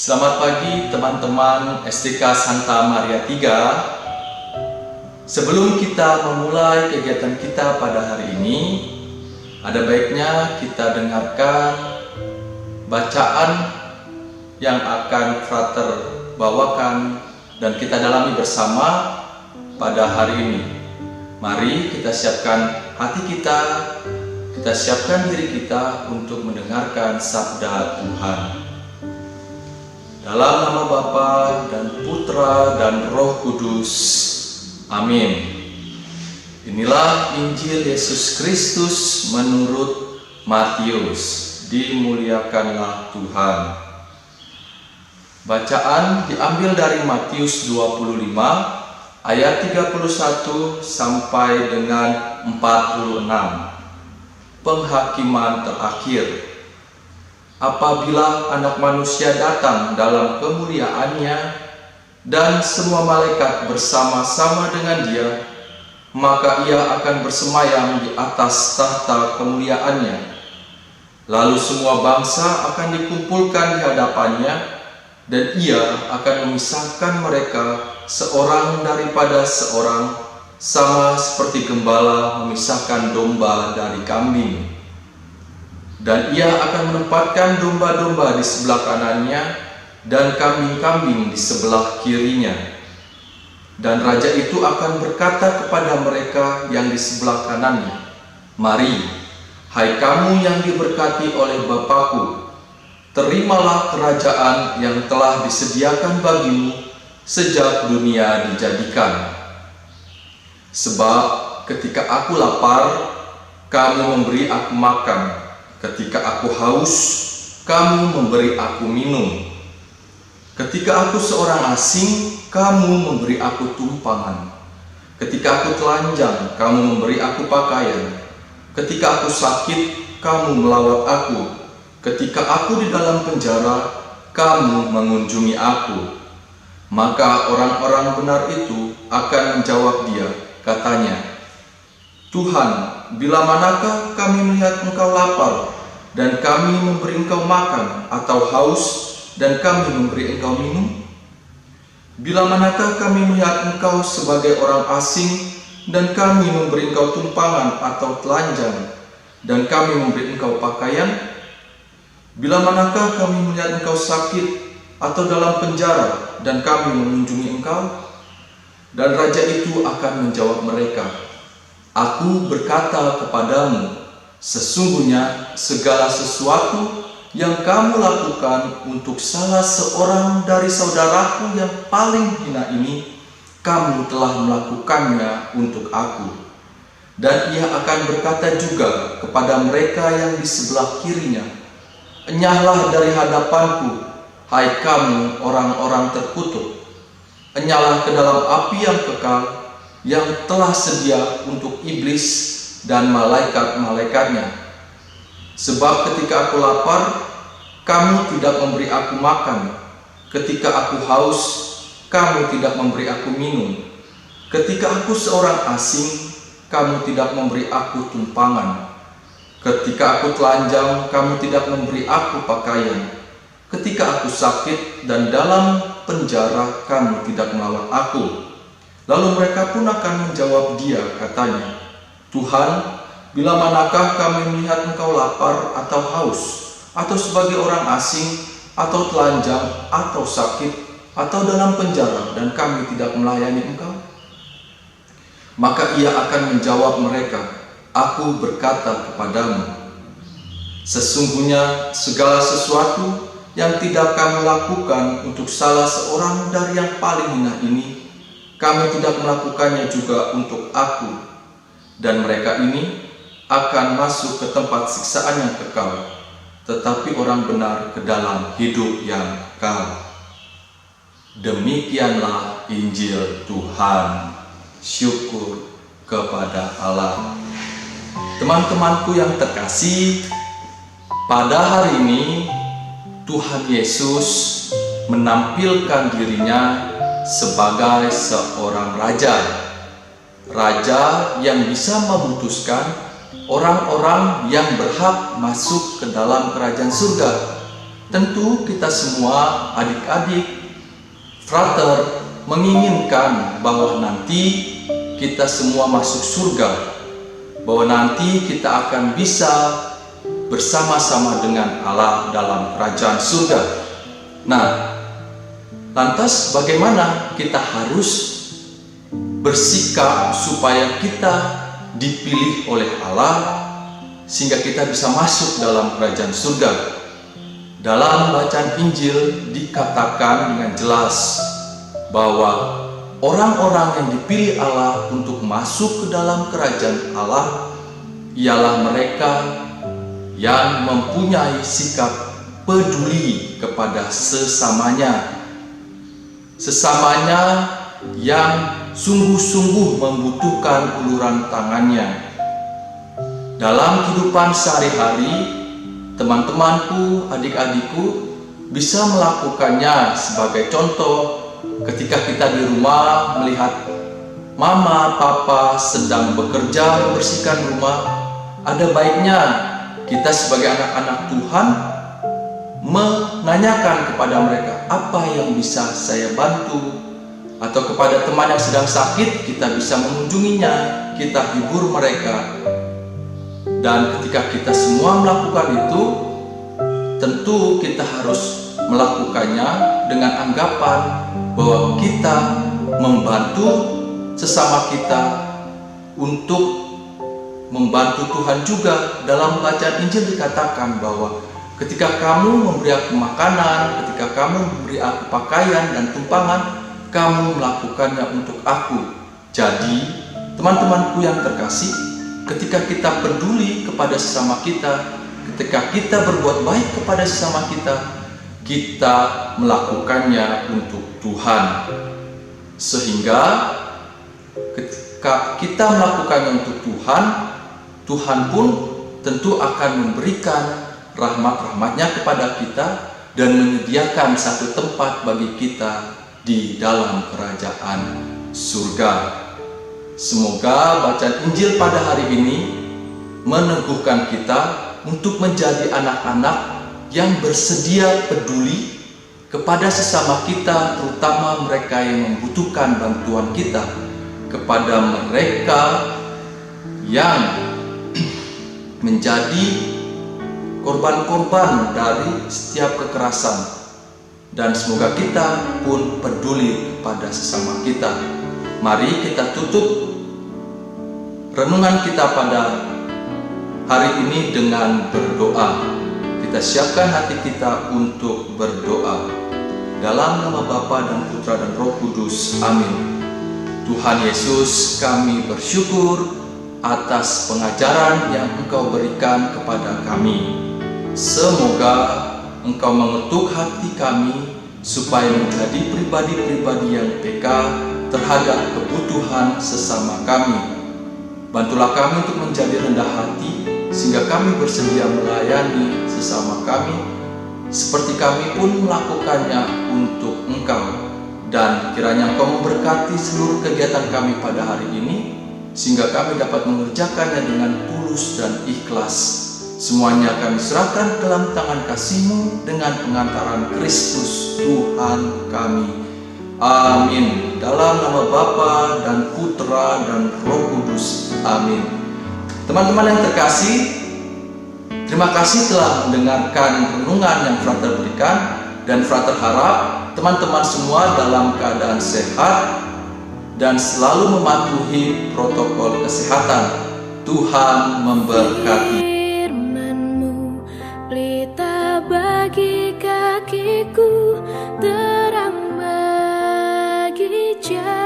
Selamat pagi teman-teman STK Santa Maria 3. Sebelum kita memulai kegiatan kita pada hari ini, ada baiknya kita dengarkan bacaan yang akan Frater bawakan dan kita dalami bersama pada hari ini. Mari kita siapkan hati kita siapkan diri kita untuk mendengarkan sabda Tuhan. Dalam nama Bapa dan Putra dan Roh Kudus. Amin. Inilah Injil Yesus Kristus menurut Matius. Dimuliakanlah Tuhan. Bacaan diambil dari Matius 25 ayat 31 sampai dengan 46. Penghakiman terakhir. Apabila Anak Manusia datang dalam kemuliaannya dan semua malaikat bersama-sama dengan Dia, maka Ia akan bersemayam di atas tahta kemuliaannya. Lalu semua bangsa akan dikumpulkan di hadapannya, dan Ia akan memisahkan mereka seorang daripada seorang, sama seperti gembala memisahkan domba dari kambing. Dan Ia akan menempatkan domba-domba di sebelah kanannya dan kambing-kambing di sebelah kirinya. Dan Raja itu akan berkata kepada mereka yang di sebelah kanannya, "Mari, hai kamu yang diberkati oleh Bapa-Ku, terimalah kerajaan yang telah disediakan bagimu sejak dunia dijadikan. Sebab ketika aku lapar, kamu memberi aku makan. Ketika aku haus, kamu memberi aku minum. Ketika aku seorang asing, kamu memberi aku tumpangan. Ketika aku telanjang, kamu memberi aku pakaian. Ketika aku sakit, kamu melawat aku. Ketika aku di dalam penjara, kamu mengunjungi aku." Maka orang-orang benar itu akan menjawab Dia, katanya, "Tuhan, bila manakah kami melihat Engkau lapar, dan kami memberi Engkau makan, atau haus, dan kami memberi Engkau minum? Bila manakah kami melihat Engkau sebagai orang asing, dan kami memberi Engkau tumpangan atau telanjang, dan kami memberi Engkau pakaian? Bila manakah kami melihat Engkau sakit, atau dalam penjara, dan kami mengunjungi Engkau?" Dan Raja itu akan menjawab mereka, "Aku berkata kepadamu, sesungguhnya segala sesuatu yang kamu lakukan untuk salah seorang dari saudaraku yang paling hina ini, kamu telah melakukannya untuk aku." Dan Ia akan berkata juga kepada mereka yang di sebelah kirinya, "Enyahlah dari hadapanku, hai kamu orang-orang terkutuk. Enyahlah ke dalam api yang kekal, yang telah sedia untuk iblis dan malaikat-malaikatnya. Sebab ketika aku lapar, kamu tidak memberi aku makan. Ketika aku haus, kamu tidak memberi aku minum. Ketika aku seorang asing, kamu tidak memberi aku tumpangan. Ketika aku telanjang, kamu tidak memberi aku pakaian. Ketika aku sakit dan dalam penjara, kamu tidak melawat aku." Lalu mereka pun akan menjawab Dia, katanya, "Tuhan, bila manakah kami melihat Engkau lapar atau haus, atau sebagai orang asing, atau telanjang, atau sakit, atau dalam penjara, dan kami tidak melayani Engkau?" Maka Ia akan menjawab mereka, "Aku berkata kepadamu, sesungguhnya segala sesuatu yang tidak kamu lakukan untuk salah seorang dari yang paling hina ini, kamu tidak melakukannya juga untuk aku." Dan mereka ini akan masuk ke tempat siksaan yang kekal, tetapi orang benar ke dalam hidup yang kekal. Demikianlah Injil Tuhan. Syukur kepada Allah. Teman-temanku yang terkasih, pada hari ini Tuhan Yesus menampilkan dirinya sebagai seorang raja. Raja yang bisa memutuskan orang-orang yang berhak masuk ke dalam kerajaan surga. Tentu kita semua adik-adik, frater, menginginkan bahwa nanti kita semua masuk surga, bahwa nanti kita akan bisa bersama-sama dengan Allah dalam kerajaan surga. Nah, lantas bagaimana kita harus bersikap supaya kita dipilih oleh Allah sehingga kita bisa masuk dalam kerajaan surga? Dalam bacaan Injil dikatakan dengan jelas bahwa orang-orang yang dipilih Allah untuk masuk ke dalam kerajaan Allah ialah mereka yang mempunyai sikap peduli kepada sesamanya. Sesamanya yang sungguh-sungguh membutuhkan uluran tangannya. Dalam kehidupan sehari-hari, teman-temanku, adik-adikku bisa melakukannya. Sebagai contoh, ketika kita di rumah melihat mama, papa sedang bekerja membersihkan rumah, ada baiknya kita sebagai anak-anak Tuhan menanyakan kepada mereka, apa yang bisa saya bantu? Atau kepada teman yang sedang sakit, kita bisa mengunjunginya, kita hibur mereka. Dan ketika kita semua melakukan itu, tentu kita harus melakukannya dengan anggapan bahwa kita membantu sesama kita untuk membantu Tuhan juga. Dalam bacaan Injil dikatakan bahwa ketika kamu memberi aku makanan, ketika kamu memberi aku pakaian dan tumpangan, kamu melakukannya untuk aku. Jadi, teman-temanku yang terkasih, ketika kita peduli kepada sesama kita, ketika kita berbuat baik kepada sesama kita, kita melakukannya untuk Tuhan. Sehingga ketika kita melakukannya untuk Tuhan, Tuhan pun tentu akan memberikan rahmat-rahmatnya kepada kita dan menyediakan satu tempat bagi kita di dalam kerajaan surga. Semoga bacaan Injil pada hari ini meneguhkan kita untuk menjadi anak-anak yang bersedia peduli kepada sesama kita, terutama mereka yang membutuhkan bantuan kita, kepada mereka yang menjadi korban-korban dari setiap kekerasan. Dan semoga kita pun peduli kepada sesama kita. Mari kita tutup renungan kita pada hari ini dengan berdoa. Kita siapkan hati kita untuk berdoa. Dalam nama Bapa dan Putra dan Roh Kudus. Amin. Tuhan Yesus, kami bersyukur atas pengajaran yang Engkau berikan kepada kami. Semoga Engkau mengetuk hati kami supaya menjadi pribadi-pribadi yang peka terhadap kebutuhan sesama kami. Bantulah kami untuk menjadi rendah hati sehingga kami bersedia melayani sesama kami seperti kami pun melakukannya untuk Engkau. Dan kiranya Engkau memberkati seluruh kegiatan kami pada hari ini sehingga kami dapat mengerjakannya dengan tulus dan ikhlas. Semuanya kami serahkan dalam tangan kasih-Mu dengan pengantaran Kristus Tuhan kami. Amin. Dalam nama Bapa dan Putra dan Roh Kudus. Amin. Teman-teman yang terkasih, terima kasih telah mendengarkan renungan yang Frater berikan, dan Frater harap teman-teman semua dalam keadaan sehat dan selalu mematuhi protokol kesehatan. Tuhan memberkati. Firman-Mu pelita bagi kakiku, terang bagi jalan.